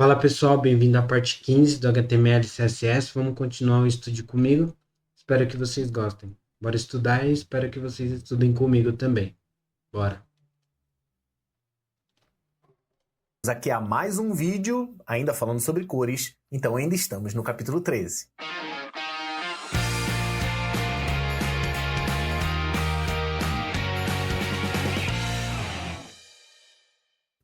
Fala pessoal, bem-vindo à parte 15 do HTML e CSS. Vamos continuar o estudo comigo. Espero que vocês gostem. Bora estudar e espero que vocês estudem comigo também. Bora. Aqui há mais um vídeo, ainda falando sobre cores, então ainda estamos no capítulo 13.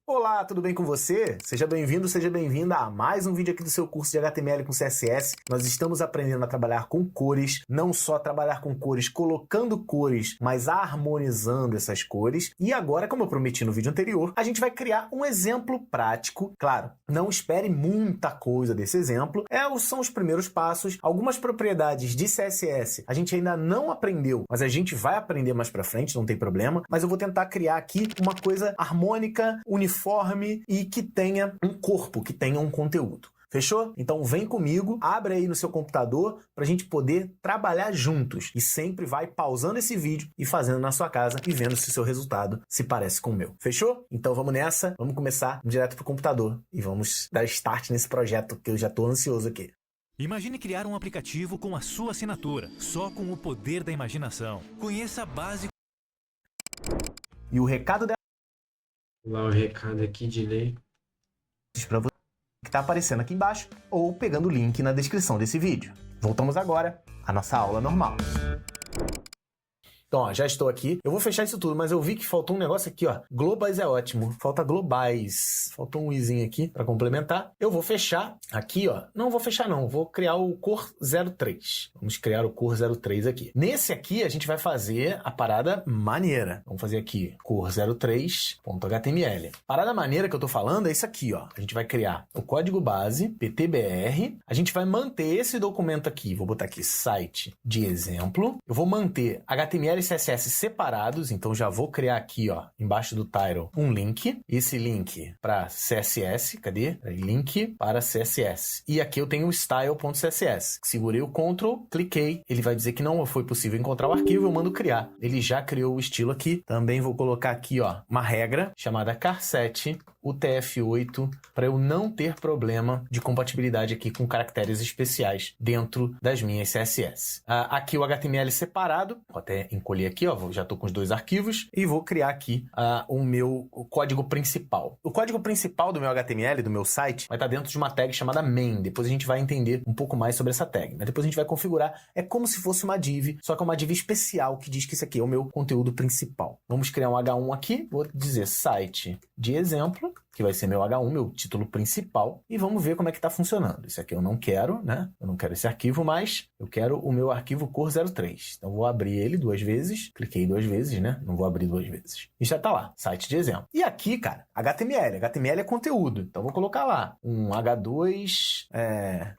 Olá, tudo bem com você? Seja bem-vindo, seja bem-vinda a mais um vídeo aqui do seu curso de HTML com CSS. Nós estamos aprendendo a trabalhar com cores, não só trabalhar com cores colocando cores, mas harmonizando essas cores. E agora, como eu prometi no vídeo anterior, a gente vai criar um exemplo prático. Claro, não espere muita coisa desse exemplo. São os primeiros passos. Algumas propriedades de CSS a gente ainda não aprendeu, mas a gente vai aprender mais pra frente, não tem problema. Mas eu vou tentar criar aqui uma coisa harmônica, uniforme e que tenha um corpo, que tenha um conteúdo. Fechou? Então vem comigo, abre aí no seu computador para a gente poder trabalhar juntos. E sempre vai pausando esse vídeo e fazendo na sua casa e vendo se o seu resultado se parece com o meu. Fechou? Então vamos nessa, vamos começar direto pro computador e vamos dar start nesse projeto que eu já estou ansioso aqui. Imagine criar um aplicativo com a sua assinatura, só com o poder da imaginação. Conheça a base. E o recado Lá o recado aqui de lei. para você que está aparecendo aqui embaixo ou pegando o link na descrição desse vídeo. Voltamos agora à nossa aula normal. Então, ó, já estou aqui. Eu vou fechar isso tudo, mas eu vi que faltou um negócio aqui, ó. Globais é ótimo. Falta globais. Faltou um izinho aqui para complementar. Eu vou fechar aqui, ó. Não vou fechar, não. Vou criar o cor 03. Vamos criar o cor 03 aqui. Nesse aqui, a gente vai fazer a parada maneira. Vamos fazer aqui cor 03.html. Parada maneira que eu tô falando é isso aqui, ó. A gente vai criar o código base, PTBR. A gente vai manter esse documento aqui. Vou botar aqui site de exemplo. Eu vou manter HTML e CSS separados, então já vou criar aqui, ó, embaixo do title, um link. Esse link para CSS, cadê? Link para CSS. E aqui eu tenho o style.css. Segurei o Ctrl, cliquei, ele vai dizer que não foi possível encontrar o arquivo, eu mando criar. Ele já criou o estilo aqui. Também vou colocar aqui, ó, uma regra chamada char7 UTF-8 para eu não ter problema de compatibilidade aqui com caracteres especiais dentro das minhas CSS. Aqui o HTML separado, vou até encolher aqui, ó, já estou com os dois arquivos e vou criar aqui o meu código principal. O código principal do meu HTML, do meu site, vai estar dentro de uma tag chamada main. Depois a gente vai entender um pouco mais sobre essa tag, mas depois a gente vai configurar. É como se fosse uma div, só que é uma div especial que diz que isso aqui é o meu conteúdo principal. Vamos criar um H1 aqui, vou dizer site de exemplo, que vai ser meu H1, meu título principal, e vamos ver como é que está funcionando. Isso aqui eu não quero, né? Eu não quero esse arquivo, mas eu quero o meu arquivo cor03. Então vou abrir ele duas vezes, cliquei duas vezes, né? Não vou abrir duas vezes. E já está lá, site de exemplo. E aqui, cara, HTML. HTML é conteúdo. Então vou colocar lá um H2,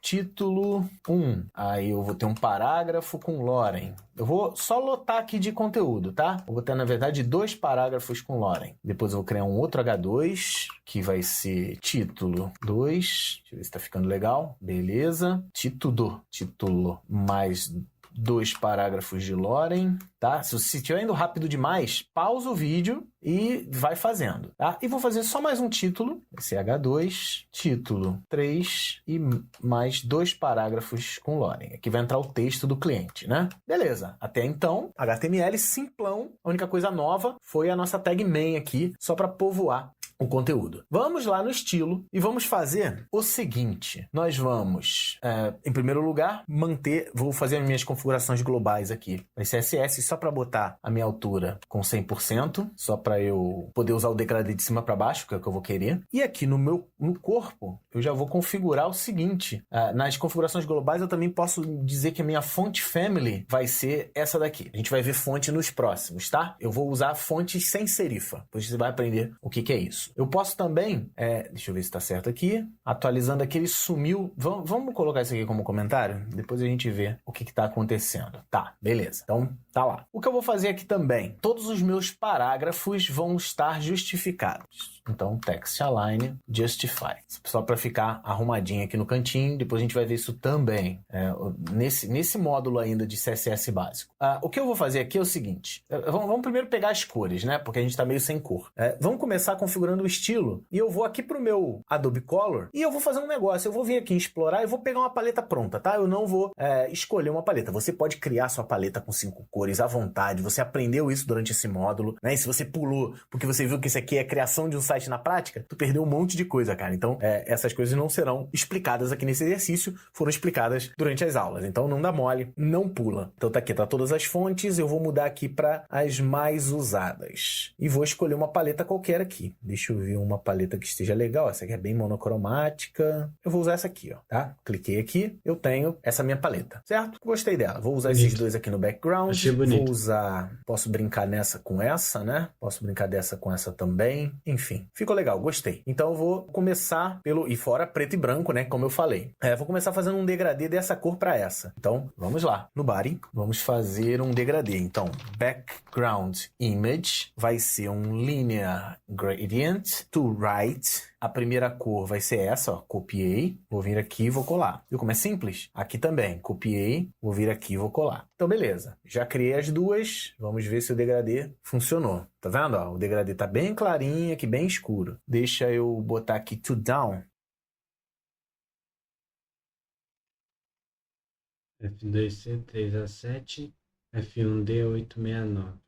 título 1. Aí eu vou ter um parágrafo com Loren. Eu vou só lotar aqui de conteúdo, tá? Eu vou ter, na verdade, 2 parágrafos com Loren. Depois eu vou criar um outro H2, que vai ser título 2. Deixa eu ver se tá ficando legal. Beleza. Título mais 2 parágrafos de Loren, tá? Se estiver indo rápido demais, pausa o vídeo e vai fazendo, tá? E vou fazer só mais um título, esse H2, título 3 e mais 2 parágrafos com Loren. Aqui vai entrar o texto do cliente, né? Beleza. Até então, HTML simplão. A única coisa nova foi a nossa tag main aqui, só para povoar o conteúdo. Vamos lá no estilo e vamos fazer o seguinte. Nós vamos, em primeiro lugar, vou fazer as minhas configurações globais aqui. Em CSS, só para botar a minha altura com 100%, só para eu poder usar o degradê de cima para baixo, que é o que eu vou querer. E aqui no corpo, eu já vou configurar o seguinte. Nas configurações globais, eu também posso dizer que a mina font family vai ser essa daqui. A gente vai ver fonte nos próximos, tá? Eu vou usar fontes sem serifa. Depois você vai aprender o que é isso. Eu posso também, deixa eu ver se está certo aqui, atualizando aqui, ele sumiu. Vamos colocar isso aqui como comentário? Depois a gente vê o que está acontecendo. Tá, beleza. Então, tá lá. O que eu vou fazer aqui também, todos os meus parágrafos vão estar justificados. Então, Text Align Justify. Só para ficar arrumadinho aqui no cantinho. Depois a gente vai ver isso também nesse módulo ainda de CSS básico. O que eu vou fazer aqui é o seguinte. Vamos primeiro pegar as cores, né? Porque a gente está meio sem cor. Vamos começar configurando o estilo. E eu vou aqui pro meu Adobe Color e eu vou fazer um negócio. Eu vou vir aqui em explorar e vou pegar uma paleta pronta, tá? Eu não vou escolher uma paleta. Você pode criar sua paleta com 5 cores à vontade. Você aprendeu isso durante esse módulo, né? E se você pulou porque você viu que isso aqui é criação de um site na prática, tu perdeu um monte de coisa, cara. Então, essas coisas não serão explicadas aqui nesse exercício, foram explicadas durante as aulas. Então, não dá mole, não pula. Então, tá aqui, tá todas as fontes. Eu vou mudar aqui para as mais usadas. E vou escolher uma paleta qualquer aqui. Deixa eu ver uma paleta que esteja legal. Essa aqui é bem monocromática. Eu vou usar essa aqui, ó, tá? Cliquei aqui, eu tenho essa minha paleta, certo? Gostei dela. Vou usar esses dois aqui no background. Achei bonito. Vou usar... Posso brincar nessa com essa, né? Posso brincar dessa com essa também. Enfim, ficou legal, gostei. Então eu vou começar pelo... E fora preto e branco, né? Como eu falei. Vou começar fazendo um degradê dessa cor para essa. Então, vamos lá. No body, vamos fazer um degradê. Então, background image vai ser um linear gradient to right. A primeira cor vai ser essa, ó. Copiei, vou vir aqui e vou colar. Viu como é simples? Aqui também. Copiei, vou vir aqui e vou colar. Então, beleza. Já criei as duas. Vamos ver se o degradê funcionou. Tá vendo? Ó, o degradê tá bem clarinho aqui, bem escuro. Deixa eu botar aqui to down. F2C 3A7, F1D 869.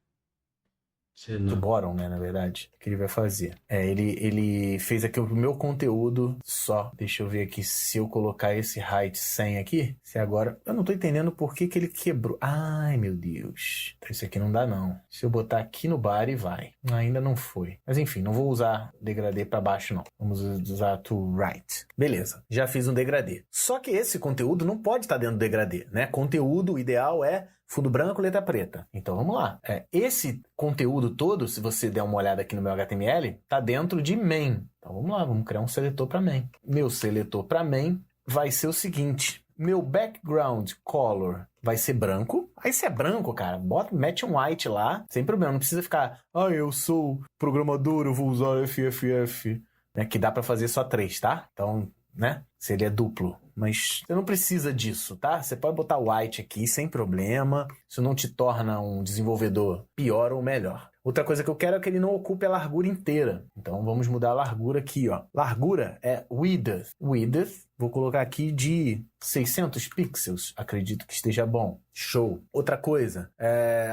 Do bottom, né, na verdade, o que ele vai fazer. Ele fez aqui o meu conteúdo só. Deixa eu ver aqui se eu colocar esse height 100 aqui, se agora... Eu não tô entendendo por que ele quebrou. Ai, meu Deus. Então isso aqui não dá, não. Se eu botar aqui no body, vai. Ainda não foi. Mas enfim, não vou usar degradê para baixo, não. Vamos usar to right. Beleza, já fiz um degradê. Só que esse conteúdo não pode estar dentro do degradê, né? Conteúdo, o ideal é fundo branco, letra preta. Então vamos lá. Esse conteúdo todo, se você der uma olhada aqui no meu HTML, tá dentro de main. Então vamos lá, vamos criar um seletor para main. Meu seletor para main vai ser o seguinte. Meu background color vai ser branco. Aí se é branco, cara, mete um white lá, sem problema. Não precisa ficar, eu sou programador, eu vou usar FFF. Né, que dá para fazer só 3, tá? Então, né? Seria duplo. Mas você não precisa disso, tá? Você pode botar white aqui sem problema. Isso não te torna um desenvolvedor pior ou melhor. Outra coisa que eu quero é que ele não ocupe a largura inteira. Então vamos mudar a largura aqui, ó. Largura é width. Width, vou colocar aqui de 600 pixels. Acredito que esteja bom. Show. Outra coisa,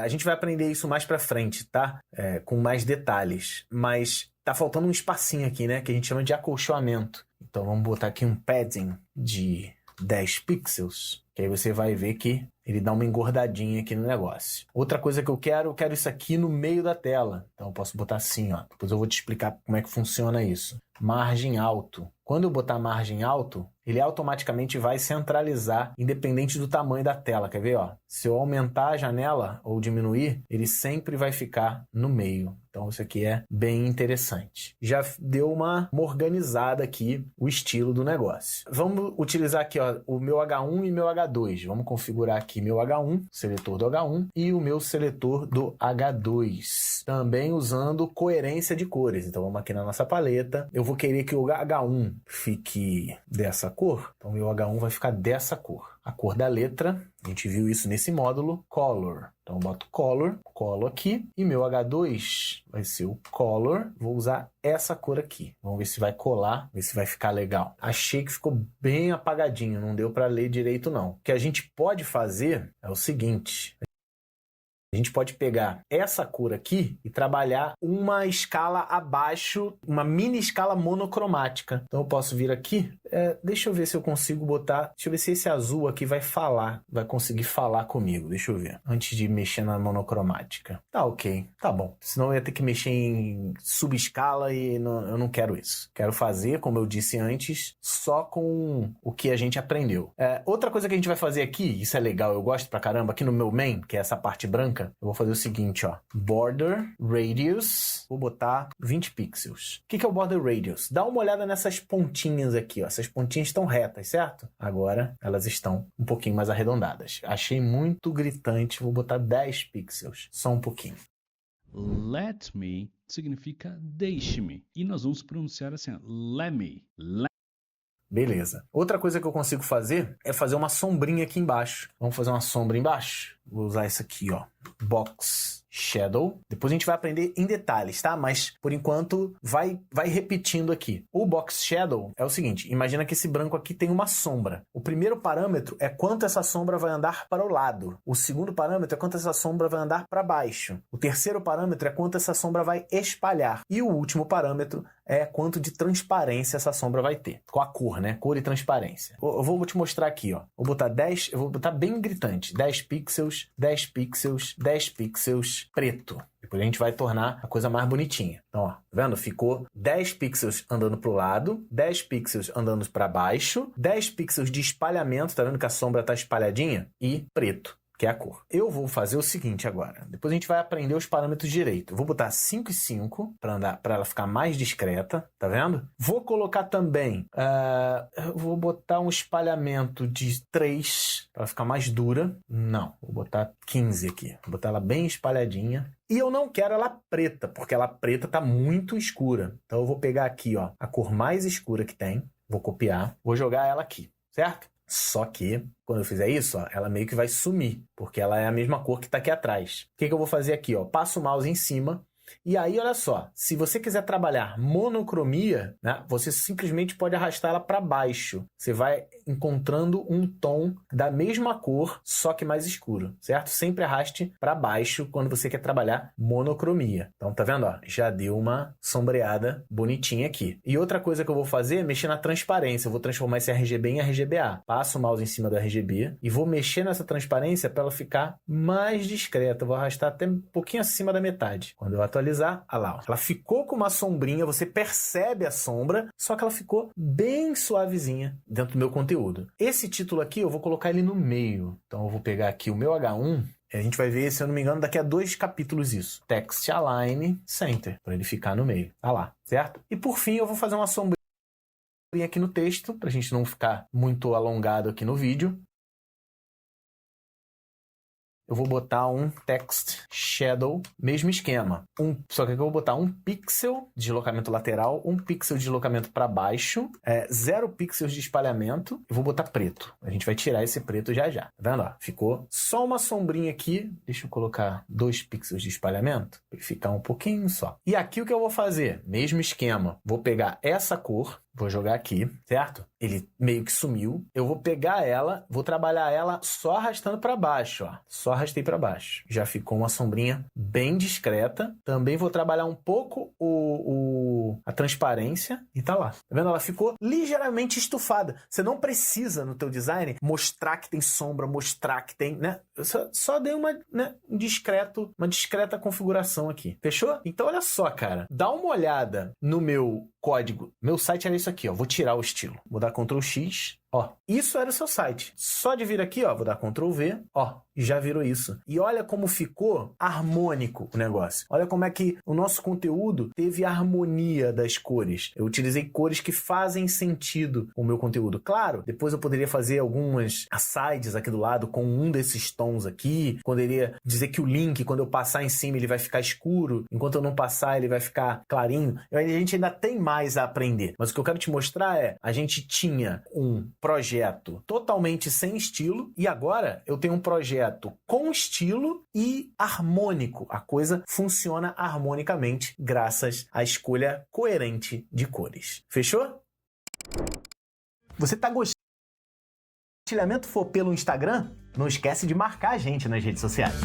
a gente vai aprender isso mais pra frente, tá? Com mais detalhes. Mas tá faltando um espacinho aqui, né? Que a gente chama de acolchoamento. Então vamos botar aqui um padding de 10 pixels, que aí você vai ver que ele dá uma engordadinha aqui no negócio. Outra coisa que eu quero isso aqui no meio da tela. Então eu posso botar assim, ó. Depois eu vou te explicar como é que funciona isso. Margem alto. Quando eu botar margem alto, ele automaticamente vai centralizar, independente do tamanho da tela. Quer ver, ó? Se eu aumentar a janela ou diminuir, ele sempre vai ficar no meio. Então isso aqui é bem interessante. Já deu uma organizada aqui o estilo do negócio. Vamos utilizar aqui, ó, o meu H1 e meu H2. Vamos configurar aqui meu H1, seletor do H1, e o meu seletor do H2. Também usando coerência de cores. Então vamos aqui na nossa paleta. Eu vou querer que o H1 fique dessa cor. Então meu H1 vai ficar dessa cor. A cor da letra, a gente viu isso nesse módulo, color. Então eu boto color, colo aqui, e meu H2 vai ser o color. Vou usar essa cor aqui. Vamos ver se vai colar, ver se vai ficar legal. Achei que ficou bem apagadinho, não deu para ler direito não. O que a gente pode fazer é o seguinte... A gente pode pegar essa cor aqui e trabalhar uma escala abaixo, uma mini escala monocromática. Então eu posso vir aqui, deixa eu ver se eu consigo botar, deixa eu ver se esse azul aqui vai conseguir falar comigo, deixa eu ver, antes de mexer na monocromática. Tá ok, tá bom, senão eu ia ter que mexer em subescala e eu não quero isso. Quero fazer, como eu disse antes, só com o que a gente aprendeu. Outra coisa que a gente vai fazer aqui, isso é legal, eu gosto pra caramba, aqui no meu main, que é essa parte branca, eu vou fazer o seguinte, ó. Border Radius. Vou botar 20 pixels. O que é o Border Radius? Dá uma olhada nessas pontinhas aqui, ó. Essas pontinhas estão retas, certo? Agora elas estão um pouquinho mais arredondadas. Achei muito gritante. Vou botar 10 pixels. Só um pouquinho. let me significa deixe-me. E nós vamos pronunciar assim, let me. Beleza. Outra coisa que eu consigo fazer é fazer uma sombrinha aqui embaixo. Vamos fazer uma sombra embaixo? Vou usar isso aqui, ó. Box Shadow. Depois a gente vai aprender em detalhes, tá? Mas, por enquanto, vai repetindo aqui. O Box Shadow é o seguinte. Imagina que esse branco aqui tem uma sombra. O primeiro parâmetro é quanto essa sombra vai andar para o lado. O segundo parâmetro é quanto essa sombra vai andar para baixo. O terceiro parâmetro é quanto essa sombra vai espalhar. E o último parâmetro é quanto de transparência essa sombra vai ter. Com a cor, né? Cor e transparência. Eu vou te mostrar aqui, ó. Vou botar 10, eu vou botar bem gritante. 10 pixels, 10 pixels, 10 pixels preto. Depois a gente vai tornar a coisa mais bonitinha. Então, ó, tá vendo? Ficou 10 pixels andando pro lado, 10 pixels andando para baixo, 10 pixels de espalhamento, tá vendo que a sombra tá espalhadinha? E preto, que é a cor. Eu vou fazer o seguinte agora. Depois a gente vai aprender os parâmetros direito. Eu vou botar 5 e 5 para ela ficar mais discreta, tá vendo? Vou colocar também, eu vou botar um espalhamento de 3 para ela ficar mais dura. Não, vou botar 15 aqui. Vou botar ela bem espalhadinha. E eu não quero ela preta, porque ela preta tá muito escura. Então eu vou pegar aqui, ó, a cor mais escura que tem. Vou copiar, vou jogar ela aqui, certo? Só que, quando eu fizer isso, ó, ela meio que vai sumir, porque ela é a mesma cor que está aqui atrás. O que eu vou fazer aqui? Ó? Passo o mouse em cima, e aí, olha só, se você quiser trabalhar monocromia, né, você simplesmente pode arrastar ela para baixo. Você vai encontrando um tom da mesma cor, só que mais escuro, certo? Sempre arraste para baixo quando você quer trabalhar monocromia. Então, tá vendo? Ó, já deu uma sombreada bonitinha aqui. E outra coisa que eu vou fazer é mexer na transparência. Eu vou transformar esse RGB em RGBA. Passo o mouse em cima do RGB e vou mexer nessa transparência para ela ficar mais discreta. Eu vou arrastar até um pouquinho acima da metade. Quando eu atualizar, olha lá, ó. Ela ficou com uma sombrinha, você percebe a sombra, só que ela ficou bem suavezinha dentro do meu conteúdo. Esse título aqui eu vou colocar ele no meio. Então eu vou pegar aqui o meu H1, a gente vai ver, se eu não me engano, daqui a 2 capítulos isso. Text Align Center, para ele ficar no meio. Olha lá, certo? E por fim eu vou fazer uma sombrinha aqui no texto, para a gente não ficar muito alongado aqui no vídeo. Eu vou botar um Text Shadow, mesmo esquema. Só que eu vou botar 1 pixel de deslocamento lateral, 1 pixel de deslocamento para baixo, 0 pixels de espalhamento. Eu vou botar preto. A gente vai tirar esse preto já já. Tá vendo? Ó, ficou só uma sombrinha aqui. Deixa eu colocar 2 pixels de espalhamento, para ficar um pouquinho só. E aqui o que eu vou fazer? Mesmo esquema. Vou pegar essa cor, vou jogar aqui, certo? Ele meio que sumiu. Eu vou pegar ela, vou trabalhar ela só arrastando para baixo, ó. Só arrastei para baixo. Já ficou uma sombrinha bem discreta. Também vou trabalhar um pouco a transparência e tá lá. Tá vendo? Ela ficou ligeiramente estufada. Você não precisa no teu design mostrar que tem sombra, mostrar que tem, né? Eu só dei uma discreta configuração aqui. Fechou? Então olha só, cara. Dá uma olhada no meu código. Meu site era isso aqui, ó. Vou tirar o estilo. Vou dar Ctrl X. Ó, isso era o seu site. Só de vir aqui, ó, vou dar Ctrl V, ó, e já virou isso. E olha como ficou harmônico o negócio. Olha como é que o nosso conteúdo teve a harmonia das cores. Eu utilizei cores que fazem sentido com o meu conteúdo. Claro, depois eu poderia fazer algumas asides aqui do lado com um desses tons aqui. Poderia dizer que o link, quando eu passar em cima, ele vai ficar escuro. Enquanto eu não passar, ele vai ficar clarinho. A gente ainda tem mais a aprender. Mas o que eu quero te mostrar é, a gente tinha um projeto totalmente sem estilo e agora eu tenho um projeto com estilo e harmônico. A coisa funciona harmonicamente graças à escolha coerente de cores. Fechou? Você tá gostando? Se o compartilhamento for pelo Instagram, não esquece de marcar a gente nas redes sociais.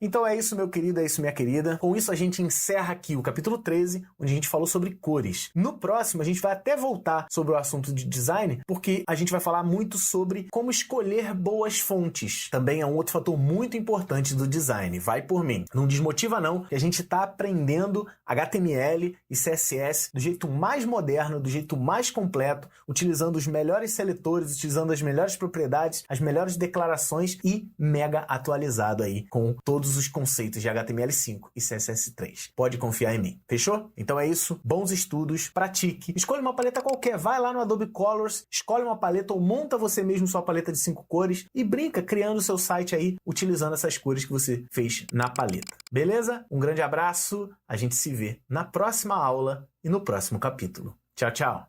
Então é isso, meu querido, é isso, minha querida. Com isso a gente encerra aqui o capítulo 13, onde a gente falou sobre cores. No próximo a gente vai até voltar sobre o assunto de design, porque a gente vai falar muito sobre como escolher boas fontes. Também é um outro fator muito importante do design. Vai por mim. Não desmotiva não, que a gente está aprendendo HTML e CSS do jeito mais moderno, do jeito mais completo, utilizando os melhores seletores, utilizando as melhores propriedades, as melhores declarações e mega atualizado aí com todos todos os conceitos de HTML5 e CSS3. Pode confiar em mim. Fechou? Então é isso. Bons estudos, pratique. Escolha uma paleta qualquer. Vai lá no Adobe Colors, escolhe uma paleta ou monta você mesmo sua paleta de 5 cores e brinca criando o seu site aí, utilizando essas cores que você fez na paleta. Beleza? Um grande abraço. A gente se vê na próxima aula e no próximo capítulo. Tchau, tchau.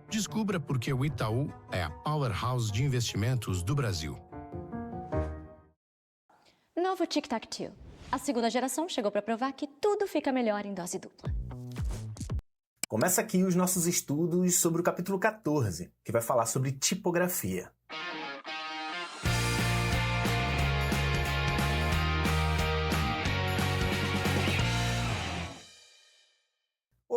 Descubra por que o Itaú é a powerhouse de investimentos do Brasil. Novo Tic Tac Toe. A segunda geração chegou para provar que tudo fica melhor em dose dupla. Começa aqui os nossos estudos sobre o capítulo 14, que vai falar sobre tipografia.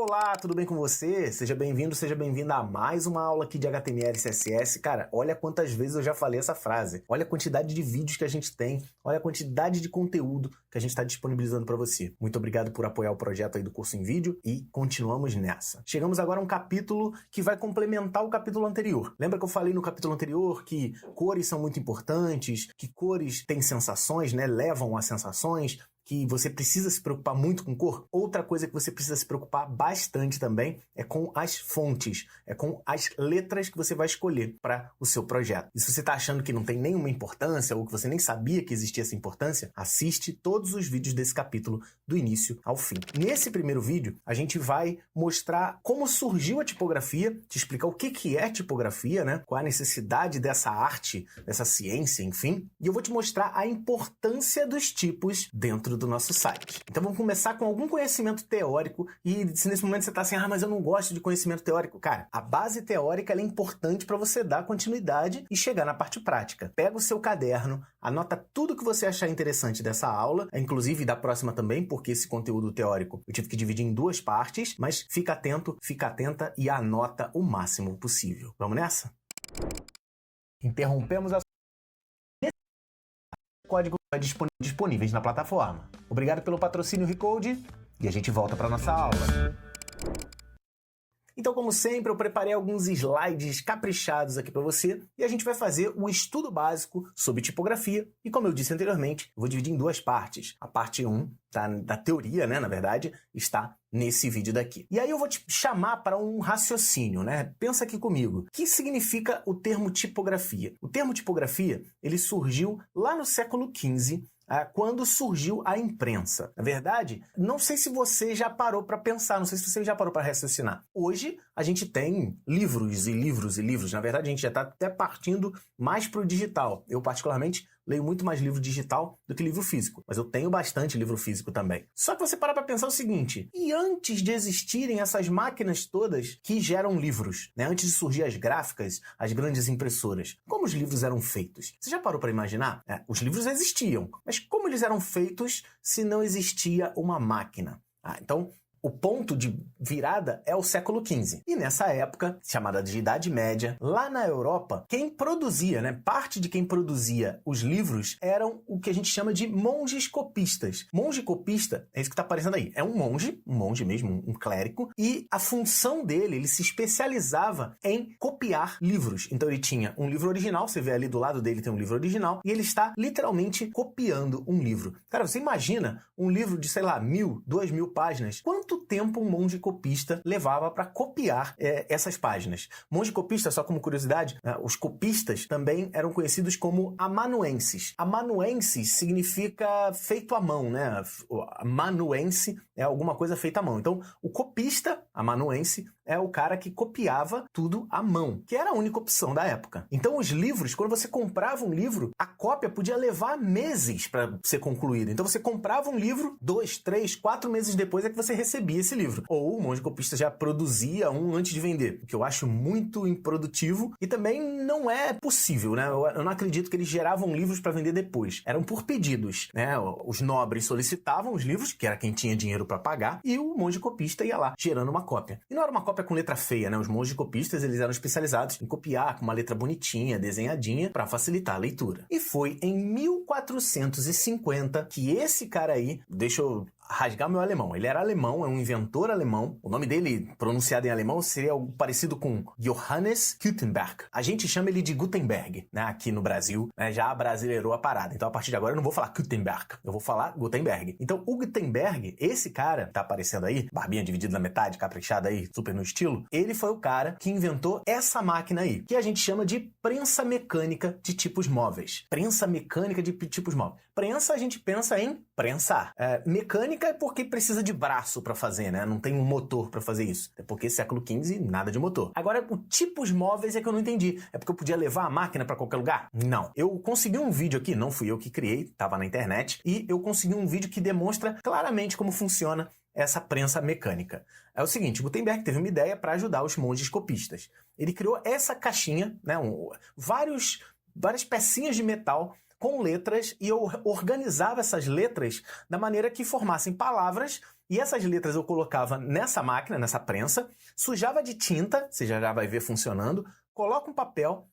Olá, tudo bem com você? Seja bem-vindo, seja bem-vinda a mais uma aula aqui de HTML e CSS. Cara, olha quantas vezes eu já falei essa frase. Olha a quantidade de vídeos que a gente tem, olha a quantidade de conteúdo que a gente está disponibilizando para você. Muito obrigado por apoiar o projeto aí do curso em vídeo e continuamos nessa. Chegamos agora a um capítulo que vai complementar o capítulo anterior. Lembra que eu falei no capítulo anterior que cores são muito importantes, que cores têm sensações, né? Levam a sensações, que você precisa se preocupar muito com cor? Outra coisa que você precisa se preocupar bastante também é com as fontes, é com as letras que você vai escolher para o seu projeto. E se você está achando que não tem nenhuma importância ou que você nem sabia que existia essa importância, assiste todos os vídeos desse capítulo do início ao fim. Nesse primeiro vídeo, a gente vai mostrar como surgiu a tipografia, te explicar o que é tipografia, né? Qual a necessidade dessa arte, dessa ciência, enfim. E eu vou te mostrar a importância dos tipos dentro do nosso site. Então vamos começar com algum conhecimento teórico e se nesse momento você está assim, mas eu não gosto de conhecimento teórico. Cara, a base teórica ela é importante para você dar continuidade e chegar na parte prática. Pega o seu caderno, anota tudo que você achar interessante dessa aula, inclusive da próxima também, porque esse conteúdo teórico eu tive que dividir em 2 partes, mas fica atento, fica atenta e anota o máximo possível. Vamos nessa? Interrompemos a código disponíveis na plataforma. Obrigado pelo patrocínio Recode e a gente volta para nossa aula. Então, como sempre, eu preparei alguns slides caprichados aqui para você e a gente vai fazer o estudo básico sobre tipografia e, como eu disse anteriormente, eu vou dividir em 2 partes. A parte 1 da teoria, né, na verdade, está nesse vídeo daqui. E aí eu vou te chamar para um raciocínio, né? Pensa aqui comigo. O que significa o termo tipografia? O termo tipografia, ele surgiu lá no século XV, quando surgiu a imprensa. Na verdade, não sei se você já parou para pensar, não sei se você já parou para raciocinar. Hoje, a gente tem livros e livros e livros. Na verdade, a gente já está até partindo mais para o digital. Eu, particularmente, leio muito mais livro digital do que livro físico, mas eu tenho bastante livro físico também. Só que você para pensar o seguinte, e antes de existirem essas máquinas todas que geram livros, né? Antes de surgir as gráficas, as grandes impressoras, como os livros eram feitos? Você já parou para imaginar? Os livros existiam, mas como eles eram feitos se não existia uma máquina? Então, o ponto de virada é o século XV. E nessa época, chamada de Idade Média, lá na Europa, quem produzia, né, parte de quem produzia os livros eram o que a gente chama de monges copistas. Monge copista é isso que está aparecendo aí. É um monge mesmo, um clérigo, e a função dele, ele se especializava em copiar livros. Então ele tinha um livro original, você vê ali do lado dele tem um livro original, e ele está literalmente copiando um livro. Cara, você imagina um livro de, sei lá, 1.000, 2.000 páginas? Quanto tempo um monge copista levava para copiar essas páginas? Monge copista, só como curiosidade, os copistas também eram conhecidos como amanuenses. Amanuenses significa feito à mão, né? Amanuense é alguma coisa feita à mão. Então, o copista, amanuense, é o cara que copiava tudo à mão, que era a única opção da época. Então, os livros, quando você comprava um livro, a cópia podia levar meses para ser concluída. Então, você comprava um livro, 2, 3, 4 meses depois é que você recebia esse livro. Ou o monge copista já produzia um antes de vender, o que eu acho muito improdutivo e também não é possível, né? Eu não acredito que eles geravam livros para vender depois. Eram por pedidos, né? Os nobres solicitavam os livros, que era quem tinha dinheiro para pagar, e o monge copista ia lá, gerando uma cópia. E não era uma cópia com letra feia, né? Os monges copistas, eles eram especializados em copiar com uma letra bonitinha, desenhadinha, para facilitar a leitura. E foi em 1450 que esse cara aí, deixa eu rasgar meu alemão. Ele era alemão, é um inventor alemão. O nome dele, pronunciado em alemão, seria algo parecido com Johannes Gutenberg. A gente chama ele de Gutenberg, né? Aqui no Brasil, né? Já brasileirou a parada. Então, a partir de agora, eu não vou falar Gutenberg, eu vou falar Gutenberg. Então, o Gutenberg, esse cara, tá aparecendo aí, barbinha dividida na metade, caprichada aí, super no estilo, ele foi o cara que inventou essa máquina aí, que a gente chama de prensa mecânica de tipos móveis. Prensa mecânica de tipos móveis. Prensa, a gente pensa em prensar. Mecânica é porque precisa de braço para fazer, né? Não tem um motor para fazer isso. É porque século XV, nada de motor. Agora, o tipos móveis é que eu não entendi. É porque eu podia levar a máquina para qualquer lugar? Não. Eu consegui um vídeo aqui, não fui eu que criei, tava na internet, e eu consegui um vídeo que demonstra claramente como funciona essa prensa mecânica. É o seguinte, Gutenberg teve uma ideia para ajudar os monges copistas. Ele criou essa caixinha, né? Várias pecinhas de metal com letras, e eu organizava essas letras da maneira que formassem palavras, e essas letras eu colocava nessa máquina, nessa prensa, sujava de tinta, você já vai ver funcionando, coloca um papel,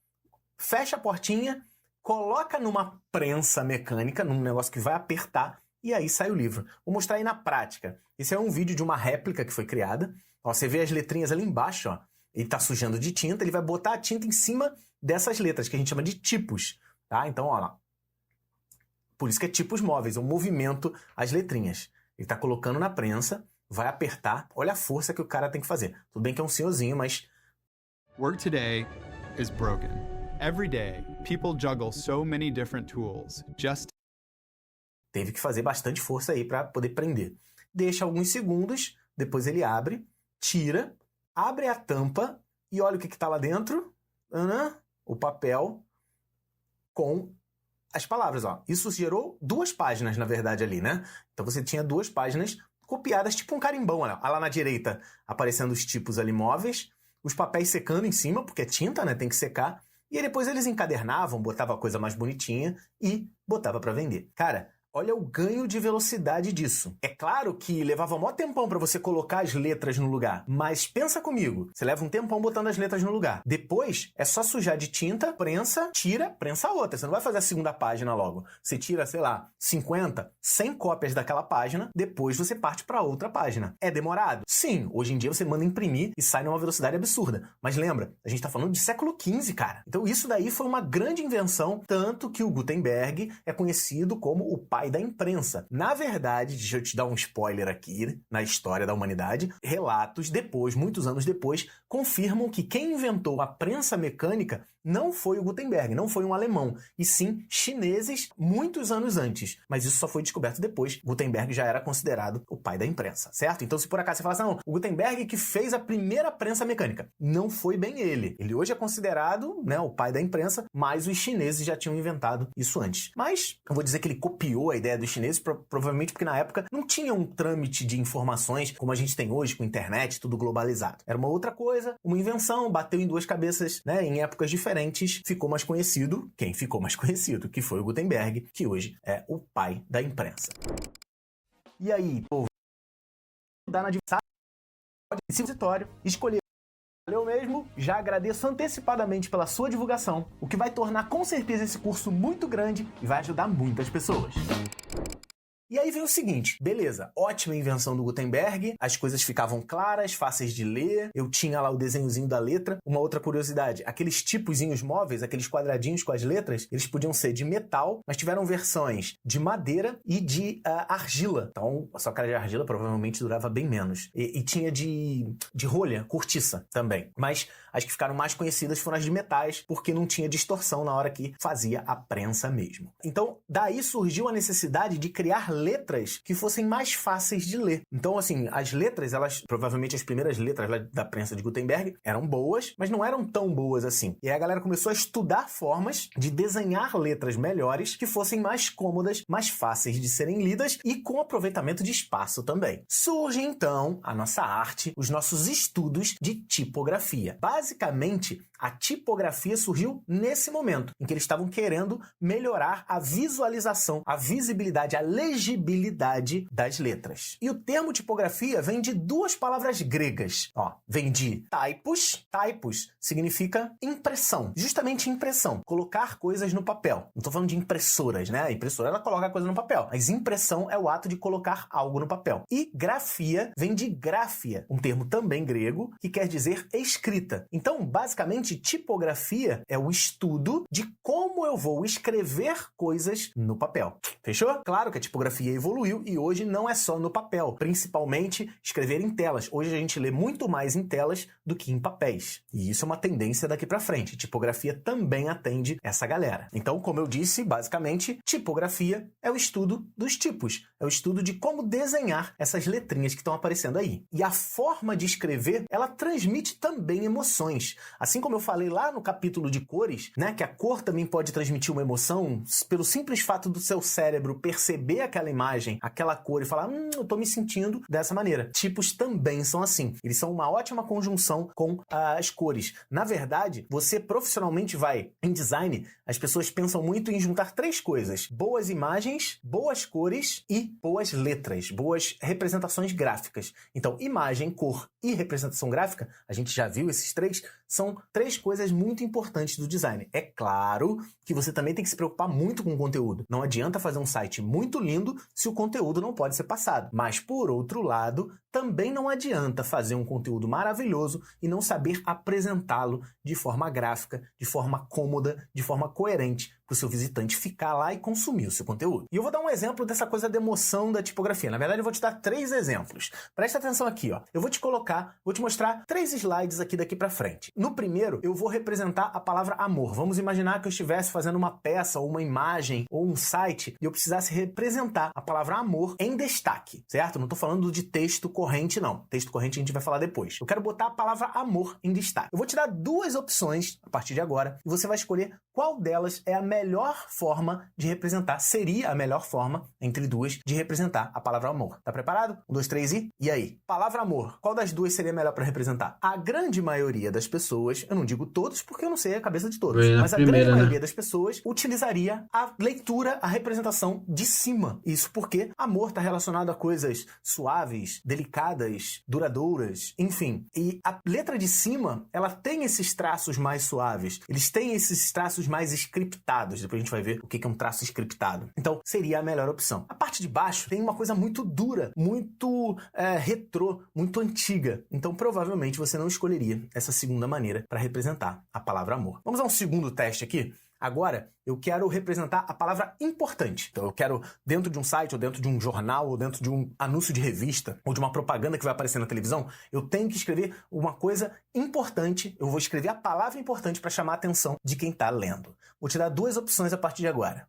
fecha a portinha, coloca numa prensa mecânica, num negócio que vai apertar, e aí sai o livro. Vou mostrar aí na prática. Esse é um vídeo de uma réplica que foi criada. Ó, você vê as letrinhas ali embaixo, ó. Ele está sujando de tinta, ele vai botar a tinta em cima dessas letras, que a gente chama de tipos. Tá? Então, ó lá. Por isso que é tipos móveis, o movimento, as letrinhas. Ele está colocando na prensa, vai apertar. Olha a força que o cara tem que fazer. Tudo bem que é um senhorzinho, mas... Work today is broken. Every day, people juggle so many different tools. Teve que fazer bastante força aí para poder prender. Deixa alguns segundos, depois ele abre, tira, abre a tampa e olha o que está lá dentro. O papel com as palavras, ó. Isso gerou 2 páginas, na verdade, ali, né? Então você tinha 2 páginas copiadas, tipo um carimbão, olha. Lá na direita, aparecendo os tipos ali móveis, os papéis secando em cima, porque é tinta, né? Tem que secar. E aí depois eles encadernavam, botavam a coisa mais bonitinha e botava para vender. Cara, olha o ganho de velocidade disso. É claro que levava mó tempão para você colocar as letras no lugar, mas pensa comigo, você leva um tempão botando as letras no lugar. Depois, é só sujar de tinta, prensa, tira, prensa outra. Você não vai fazer a segunda página logo. Você tira, sei lá, 50, 100 cópias daquela página, depois você parte para outra página. É demorado? Sim, hoje em dia você manda imprimir e sai numa velocidade absurda. Mas lembra, a gente tá falando de século XV, cara. Então isso daí foi uma grande invenção, tanto que o Gutenberg é conhecido como o pai da imprensa. Na verdade, deixa eu te dar um spoiler aqui, na história da humanidade, relatos depois, muitos anos depois, confirmam que quem inventou a prensa mecânica não foi o Gutenberg, não foi um alemão, e sim chineses muitos anos antes. Mas isso só foi descoberto depois. Gutenberg já era considerado o pai da imprensa, certo? Então se por acaso você fala assim, não, o Gutenberg que fez a primeira prensa mecânica. Não foi bem ele. Ele hoje é considerado, né, o pai da imprensa, mas os chineses já tinham inventado isso antes. Mas eu vou dizer que ele copiou a ideia dos chineses, provavelmente porque na época não tinha um trâmite de informações como a gente tem hoje com internet, tudo globalizado. Era uma outra coisa, uma invenção, bateu em 2 cabeças, né, em épocas diferentes, ficou mais conhecido, quem ficou mais conhecido, que foi o Gutenberg, que hoje é o pai da imprensa. E aí, povo, dá na divulgação, escolher. Valeu mesmo, já agradeço antecipadamente pela sua divulgação, o que vai tornar com certeza esse curso muito grande e vai ajudar muitas pessoas. E aí vem o seguinte, beleza, ótima invenção do Gutenberg, as coisas ficavam claras, fáceis de ler, eu tinha lá o desenhozinho da letra. Uma outra curiosidade, aqueles tipozinhos móveis, aqueles quadradinhos com as letras, eles podiam ser de metal, mas tiveram versões de madeira e de argila. Então, só que a de argila provavelmente durava bem menos. E tinha de rolha, cortiça também. Mas as que ficaram mais conhecidas foram as de metais, porque não tinha distorção na hora que fazia a prensa mesmo. Então, daí surgiu a necessidade de criar letras que fossem mais fáceis de ler. Então, assim, as letras, provavelmente as primeiras letras da prensa de Gutenberg eram boas, mas não eram tão boas assim. E aí a galera começou a estudar formas de desenhar letras melhores que fossem mais cômodas, mais fáceis de serem lidas e com aproveitamento de espaço também. Surge, então, a nossa arte, os nossos estudos de tipografia. Basicamente, a tipografia surgiu nesse momento, em que eles estavam querendo melhorar a visualização, a visibilidade, a legibilidade legibilidade das letras. E o termo tipografia vem de duas palavras gregas. Vem de typos. Typos significa impressão. Justamente impressão. Colocar coisas no papel. Não estou falando de impressoras, né? A impressora, ela coloca a coisa no papel. Mas impressão é o ato de colocar algo no papel. E grafia vem de grafia, um termo também grego, que quer dizer escrita. Então, basicamente, tipografia é o estudo de como eu vou escrever coisas no papel. Fechou? Claro que a tipografia evoluiu e hoje não é só no papel, principalmente escrever em telas. Hoje a gente lê muito mais em telas do que em papéis. E isso é uma tendência daqui para frente. Tipografia também atende essa galera. Então, como eu disse, basicamente, tipografia é o estudo dos tipos. É o estudo de como desenhar essas letrinhas que estão aparecendo aí. E a forma de escrever, ela transmite também emoções. Assim como eu falei lá no capítulo de cores, né, que a cor também pode transmitir uma emoção pelo simples fato do seu cérebro perceber aquela imagem, aquela cor e falar, eu tô me sentindo dessa maneira. Tipos também são assim. Eles são uma ótima conjunção com as cores. Na verdade, você profissionalmente vai em design, as pessoas pensam muito em juntar três coisas: boas imagens, boas cores e boas letras, boas representações gráficas. Então, imagem, cor e representação gráfica, a gente já viu esses três, são três coisas muito importantes do design. É claro que você também tem que se preocupar muito com o conteúdo. Não adianta fazer um site muito lindo se o conteúdo não pode ser passado. Mas, por outro lado, também não adianta fazer um conteúdo maravilhoso e não saber apresentá-lo de forma gráfica, de forma cômoda, de forma coerente, para o seu visitante ficar lá e consumir o seu conteúdo. E eu vou dar um exemplo dessa coisa da emoção da tipografia. Na verdade, eu vou te dar 3 exemplos. Presta atenção aqui, ó. Eu vou te mostrar 3 slides daqui para frente. No primeiro, eu vou representar a palavra amor. Vamos imaginar que eu estivesse fazendo uma peça, ou uma imagem, ou um site, e eu precisasse representar a palavra amor em destaque, certo? Não estou falando de texto corrente, não. Texto corrente a gente vai falar depois. Eu quero botar a palavra amor em destaque. Eu vou te dar 2 opções a partir de agora, e você vai escolher qual delas é a melhor forma de representar, seria a melhor forma, entre duas, de representar a palavra amor. Tá preparado? 1, 2, 3 e aí? Palavra amor, qual das duas seria melhor para representar? A grande maioria das pessoas, eu não digo todos porque eu não sei a cabeça de todos, mas a grande maioria das pessoas utilizaria a leitura, a representação de cima. Isso porque amor está relacionado a coisas suaves, delicadas, duradouras, enfim. E a letra de cima, ela tem esses traços mais suaves, eles têm esses traços mais scriptados. Depois a gente vai ver o que é um traço scriptado. Então, seria a melhor opção. A parte de baixo tem uma coisa muito dura, muito retrô, muito antiga. Então, provavelmente, você não escolheria essa segunda maneira para representar a palavra amor. Vamos a um segundo teste aqui? Agora, eu quero representar a palavra importante. Então, eu quero, dentro de um site, ou dentro de um jornal, ou dentro de um anúncio de revista, ou de uma propaganda que vai aparecer na televisão, eu tenho que escrever uma coisa importante. Eu vou escrever a palavra importante para chamar a atenção de quem está lendo. Vou te dar 2 opções a partir de agora.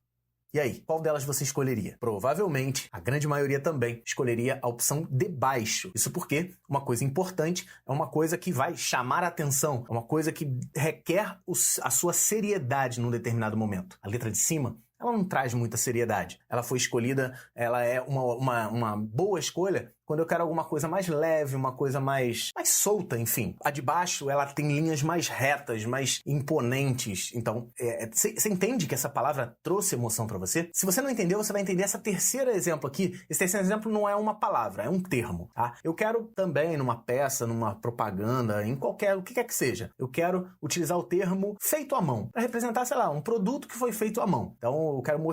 E aí, qual delas você escolheria? Provavelmente, a grande maioria também escolheria a opção de baixo. Isso porque uma coisa importante é uma coisa que vai chamar a atenção, é uma coisa que requer a sua seriedade num determinado momento. A letra de cima, ela não traz muita seriedade. Ela foi escolhida, ela é uma boa escolha quando eu quero alguma coisa mais leve, uma coisa mais solta, enfim. A de baixo, ela tem linhas mais retas, mais imponentes. Então, você entende que essa palavra trouxe emoção para você? Se você não entendeu, você vai entender esse terceiro exemplo aqui. Esse terceiro exemplo não é uma palavra, é um termo, tá? Eu quero também, numa peça, numa propaganda, em qualquer, o que quer que seja, eu quero utilizar o termo feito à mão, para representar, sei lá, um produto que foi feito à mão. Então, eu quero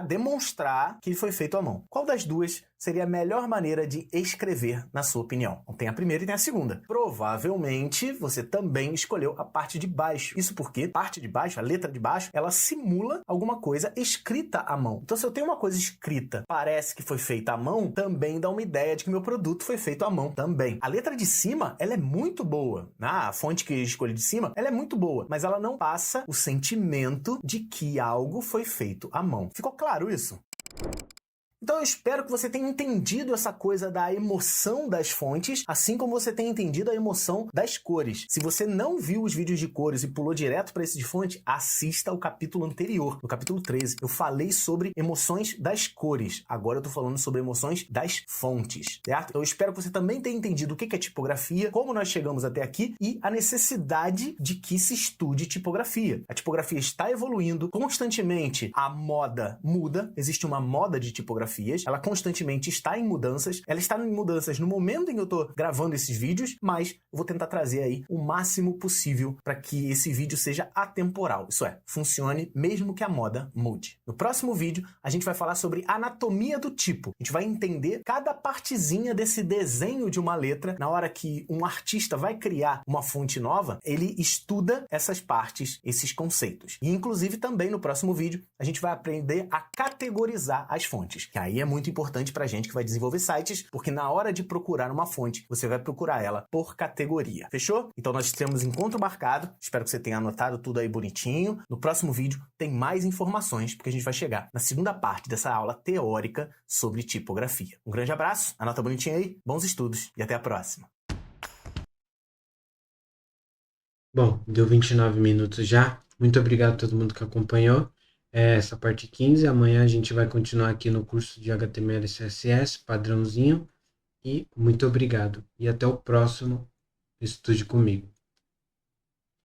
demonstrar que foi feito à mão. Qual das duas seria a melhor maneira de escrever, na sua opinião? Então, tem a primeira e tem a segunda. Provavelmente, você também escolheu a parte de baixo. Isso porque a parte de baixo, a letra de baixo, ela simula alguma coisa escrita à mão. Então, se eu tenho uma coisa escrita, parece que foi feita à mão, também dá uma ideia de que meu produto foi feito à mão também. A letra de cima, ela é muito boa. A fonte que eu escolhi de cima, ela é muito boa, mas ela não passa o sentimento de que algo foi feito à mão. Ficou claro isso? Então eu espero que você tenha entendido essa coisa da emoção das fontes, assim como você tenha entendido a emoção das cores. Se você não viu os vídeos de cores e pulou direto para esse de fonte, assista ao capítulo anterior, no capítulo 13. Eu falei sobre emoções das cores. Agora eu estou falando sobre emoções das fontes, certo? Então eu espero que você também tenha entendido o que é tipografia, como nós chegamos até aqui e a necessidade de que se estude tipografia. A tipografia está evoluindo constantemente. A moda muda. Existe uma moda de tipografia. tipografias, ela constantemente está em mudanças, ela está em mudanças no momento em que eu estou gravando esses vídeos, mas eu vou tentar trazer aí o máximo possível para que esse vídeo seja atemporal, isso é, funcione mesmo que a moda mude. No próximo vídeo, a gente vai falar sobre anatomia do tipo, a gente vai entender cada partezinha desse desenho de uma letra. Na hora que um artista vai criar uma fonte nova, ele estuda essas partes, esses conceitos. E inclusive também no próximo vídeo, a gente vai aprender a categorizar as fontes, que aí é muito importante pra gente que vai desenvolver sites, porque na hora de procurar uma fonte, você vai procurar ela por categoria. Fechou? Então nós temos encontro marcado, espero que você tenha anotado tudo aí bonitinho. No próximo vídeo tem mais informações, porque a gente vai chegar na segunda parte dessa aula teórica sobre tipografia. Um grande abraço, anota bonitinho aí, bons estudos e até a próxima. Bom, deu 29 minutos já. Muito obrigado a todo mundo que acompanhou essa parte 15. Amanhã a gente vai continuar aqui no curso de HTML e CSS, padrãozinho. E muito obrigado. E até o próximo Estude Comigo.